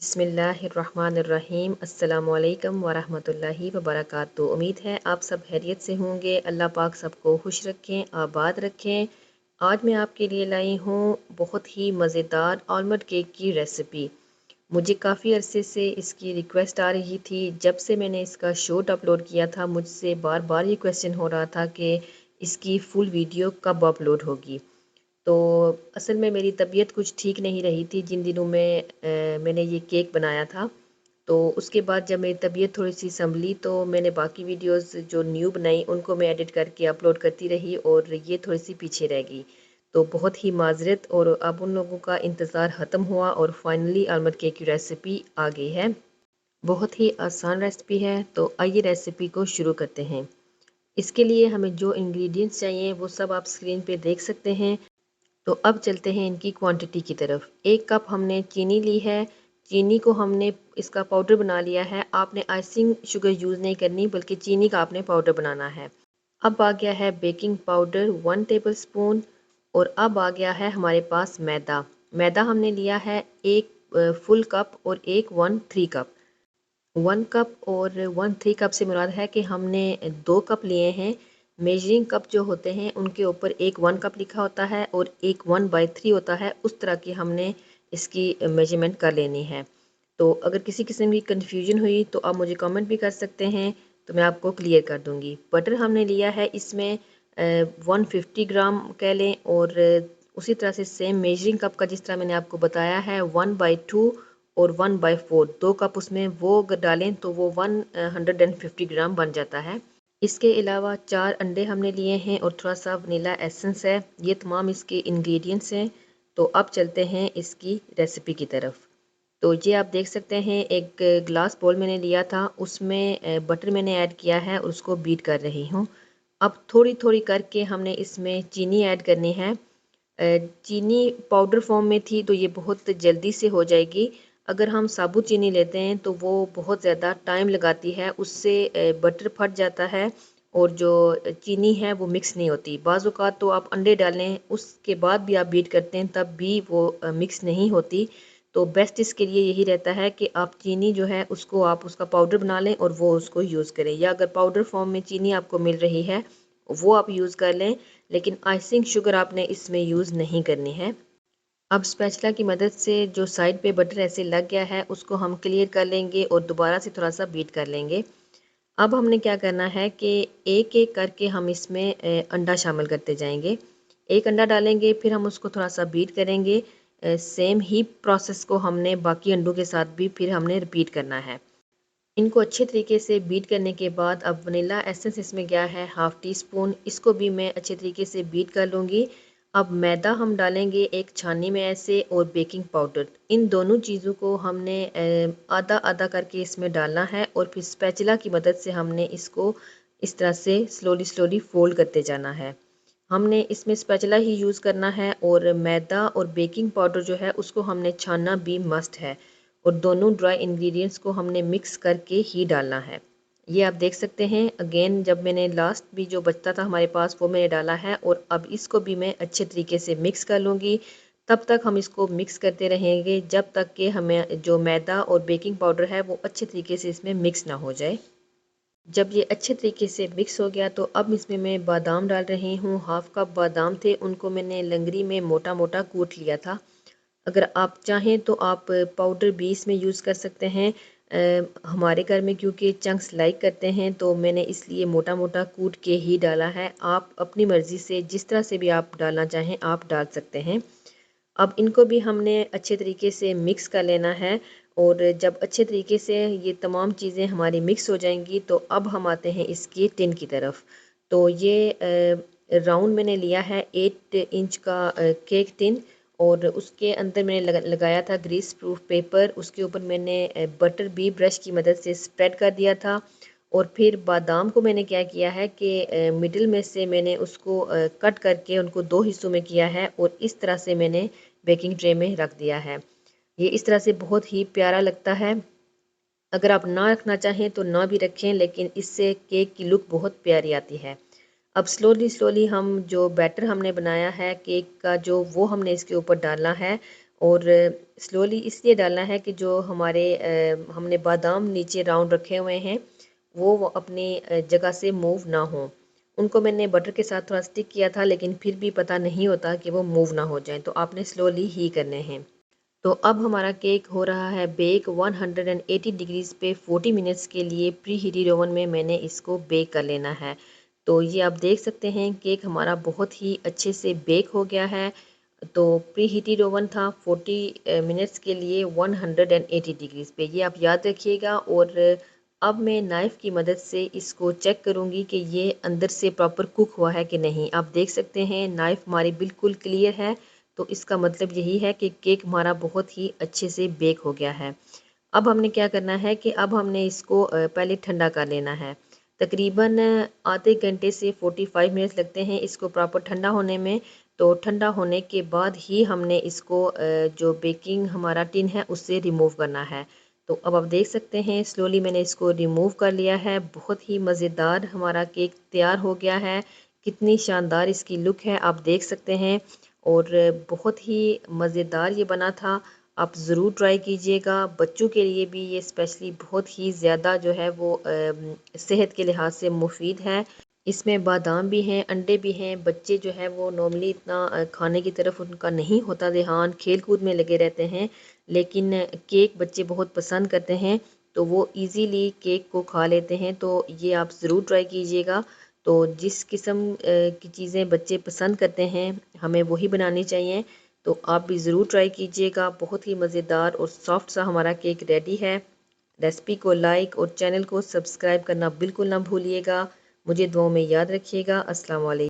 बिस्मिल्लाहिर्रहमानिर्रहीम अस्सलामुअलैकुम वरहमतुल्लाहि वबरकातुहू। उम्मीद है आप सब खैरियत से होंगे। अल्लाह पाक सबको खुश रखें, आबाद रखें। आज मैं आपके लिए लाई हूँ बहुत ही मज़ेदार आलमंड केक की रेसिपी। मुझे काफ़ी अरसे से इसकी रिक्वेस्ट आ रही थी। जब से मैंने इसका शॉर्ट अपलोड किया था मुझसे बार बार ये क्वेश्चन हो रहा था कि इसकी फुल वीडियो कब अपलोड होगी। तो असल में मेरी तबीयत कुछ ठीक नहीं रही थी जिन दिनों में मैंने ये केक बनाया था। तो उसके बाद जब मेरी तबीयत थोड़ी सी संभली तो मैंने बाकी वीडियोस जो न्यू बनाई उनको मैं एडिट करके अपलोड करती रही और ये थोड़ी सी पीछे रह गई। तो बहुत ही माजरत, और अब उन लोगों का इंतज़ार ख़त्म हुआ और फाइनली आलमंड केक की रेसिपी आ गई है। बहुत ही आसान रेसिपी है, तो आइए रेसिपी को शुरू करते हैं। इसके लिए हमें जो इंग्रेडिएंट्स चाहिए वो सब आप स्क्रीन पे देख सकते हैं। तो अब चलते हैं इनकी क्वांटिटी की तरफ। 1 कप हमने चीनी ली है। चीनी को हमने इसका पाउडर बना लिया है। आपने आइसिंग शुगर यूज़ नहीं करनी बल्कि चीनी का आपने पाउडर बनाना है। अब आ गया है बेकिंग पाउडर 1 टेबल स्पून। और अब आ गया है हमारे पास मैदा। मैदा हमने लिया है 1 फुल कप और 1 3 कप। 1 कप और 1 3 कप से मुराद है कि हमने 2 कप लिए हैं। मेजरिंग कप जो होते हैं उनके ऊपर एक 1 कप लिखा होता है और एक 1/3 होता है। उस तरह की हमने इसकी मेजरमेंट कर लेनी है। तो अगर किसी किस्म की कन्फ्यूजन हुई तो आप मुझे कमेंट भी कर सकते हैं, तो मैं आपको क्लियर कर दूंगी। बटर हमने लिया है इसमें 150 ग्राम कह लें, और उसी तरह से सेम मेजरिंग कप का जिस तरह मैंने आपको बताया है 1/2 और 1/4, 2 कप उसमें वो अगर डालें तो वो 150 ग्राम बन जाता है। इसके अलावा 4 अंडे हमने लिए हैं और थोड़ा सा वनीला एसेंस है। ये तमाम इसके इंग्रेडिएंट्स हैं। तो अब चलते हैं इसकी रेसिपी की तरफ। तो ये आप देख सकते हैं एक ग्लास बोल मैंने लिया था, उसमें बटर मैंने ऐड किया है और उसको बीट कर रही हूँ। अब थोड़ी थोड़ी करके हमने इसमें चीनी ऐड करनी है। चीनी पाउडर फॉर्म में थी तो ये बहुत जल्दी से हो जाएगी। अगर हम साबुत चीनी लेते हैं तो वो बहुत ज़्यादा टाइम लगाती है, उससे बटर फट जाता है और जो चीनी है वो मिक्स नहीं होती। बाज़ औक़ात तो आप अंडे डालें उसके बाद भी आप बीट करते हैं तब भी वो मिक्स नहीं होती। तो बेस्ट इसके लिए यही रहता है कि आप चीनी जो है उसको आप उसका पाउडर बना लें और वो उसको यूज़ करें, या अगर पाउडर फॉर्म में चीनी आपको मिल रही है वो आप यूज़ कर लें, लेकिन आइसिंग शुगर आपने इसमें यूज़ नहीं करनी है। अब स्पैचुला की मदद से जो साइड पे बटर ऐसे लग गया है उसको हम क्लियर कर लेंगे और दोबारा से थोड़ा सा बीट कर लेंगे। अब हमने क्या करना है कि एक एक करके हम इसमें अंडा शामिल करते जाएंगे। एक अंडा डालेंगे, फिर हम उसको थोड़ा सा बीट करेंगे। सेम ही प्रोसेस को हमने बाकी अंडों के साथ भी फिर हमने रिपीट करना है। इनको अच्छे तरीके से बीट करने के बाद अब वनीला एसेंस इसमें गया है ½ टी स्पून, इसको भी मैं अच्छे तरीके से बीट कर लूँगी। अब मैदा हम डालेंगे एक छाननी में ऐसे, और बेकिंग पाउडर, इन दोनों चीज़ों को हमने आधा आधा करके इसमें डालना है और फिर स्पैचुला की मदद से हमने इसको इस तरह से स्लोली स्लोली फोल्ड करते जाना है। हमने इसमें स्पैचुला ही यूज़ करना है, और मैदा और बेकिंग पाउडर जो है उसको हमने छानना भी मस्ट है, और दोनों ड्राई इंग्रेडिएंट्स को हमने मिक्स करके ही डालना है। ये आप देख सकते हैं। अगेन जब मैंने लास्ट भी जो बचता था हमारे पास वो मैंने डाला है, और अब इसको भी मैं अच्छे तरीके से मिक्स कर लूँगी। तब तक हम इसको मिक्स करते रहेंगे जब तक कि हमें जो मैदा और बेकिंग पाउडर है वो अच्छे तरीके से इसमें मिक्स ना हो जाए। जब ये अच्छे तरीके से मिक्स हो गया तो अब इसमें मैं बादाम डाल रही हूँ। ½ कप बादाम थे, उनको मैंने लंगरी में मोटा मोटा कूट लिया था। अगर आप चाहें तो आप पाउडर भी इसमें यूज़ कर सकते हैं। हमारे घर में क्योंकि चंक्स लाइक करते हैं तो मैंने इसलिए मोटा मोटा कूट के ही डाला है। आप अपनी मर्ज़ी से जिस तरह से भी आप डालना चाहें आप डाल सकते हैं। अब इनको भी हमने अच्छे तरीके से मिक्स कर लेना है, और जब अच्छे तरीके से ये तमाम चीज़ें हमारी मिक्स हो जाएंगी तो अब हम आते हैं इसकी टिन की तरफ। तो ये राउंड मैंने लिया है 8 इंच का केक टिन, और उसके अंदर मैंने लगाया था ग्रीस प्रूफ पेपर। उसके ऊपर मैंने बटर भी ब्रश की मदद से स्प्रेड कर दिया था। और फिर बादाम को मैंने क्या किया है कि मिडिल में से मैंने उसको कट करके उनको 2 हिस्सों में किया है, और इस तरह से मैंने बेकिंग ट्रे में रख दिया है। ये इस तरह से बहुत ही प्यारा लगता है। अगर आप ना रखना चाहें तो ना भी रखें, लेकिन इससे केक की लुक बहुत प्यारी आती है। अब स्लोली स्लोली हम जो बैटर हमने बनाया है केक का जो, वो हमने इसके ऊपर डालना है, और स्लोली इसलिए डालना है कि जो हमारे हमने बादाम नीचे राउंड रखे हुए हैं वो अपनी जगह से मूव ना हो। उनको मैंने बटर के साथ थोड़ा स्टिक किया था, लेकिन फिर भी पता नहीं होता कि वो मूव ना हो जाए, तो आपने स्लोली ही करने हैं। तो अब हमारा केक हो रहा है बेक 180 डिग्रीज पे 40 मिनट्स के लिए। प्री हीटेड ओवन में मैंने इसको बेक कर लेना है। तो ये आप देख सकते हैं केक हमारा बहुत ही अच्छे से बेक हो गया है। तो प्री हीटेड ओवन था 40 मिनट्स के लिए 180 डिग्रीज पे, ये आप याद रखिएगा। और अब मैं नाइफ़ की मदद से इसको चेक करूँगी कि ये अंदर से प्रॉपर कुक हुआ है कि नहीं। आप देख सकते हैं नाइफ़ हमारी बिल्कुल क्लियर है, तो इसका मतलब यही है कि केक हमारा बहुत ही अच्छे से बेक हो गया है। अब हमने क्या करना है कि अब हमने इसको पहले ठंडा कर लेना है। तकरीबन आधे घंटे से 45 मिनट्स लगते हैं इसको प्रॉपर ठंडा होने में। तो ठंडा होने के बाद ही हमने इसको जो बेकिंग हमारा टिन है उससे रिमूव करना है। तो अब आप देख सकते हैं स्लोली मैंने इसको रिमूव कर लिया है। बहुत ही मज़ेदार हमारा केक तैयार हो गया है। कितनी शानदार इसकी लुक है आप देख सकते हैं, और बहुत ही मज़ेदार ये बना था। आप ज़रूर ट्राई कीजिएगा। बच्चों के लिए भी ये स्पेशली बहुत ही ज़्यादा जो है वो सेहत के लिहाज से मुफीद है। इसमें बादाम भी हैं, अंडे भी हैं। बच्चे जो है वो नॉर्मली इतना खाने की तरफ उनका नहीं होता ध्यान, खेल कूद में लगे रहते हैं, लेकिन केक बच्चे बहुत पसंद करते हैं, तो वो इजीली केक को खा लेते हैं। तो ये आप ज़रूर ट्राई कीजिएगा। तो जिस किस्म की चीज़ें बच्चे पसंद करते हैं हमें वही बनानी चाहिए। तो आप भी ज़रूर ट्राई कीजिएगा। बहुत ही मज़ेदार और सॉफ्ट सा हमारा केक रेडी है। रेसिपी को लाइक और चैनल को सब्सक्राइब करना बिल्कुल ना भूलिएगा। मुझे दुआओं में याद रखिएगा। अस्सलाम वालेकुम।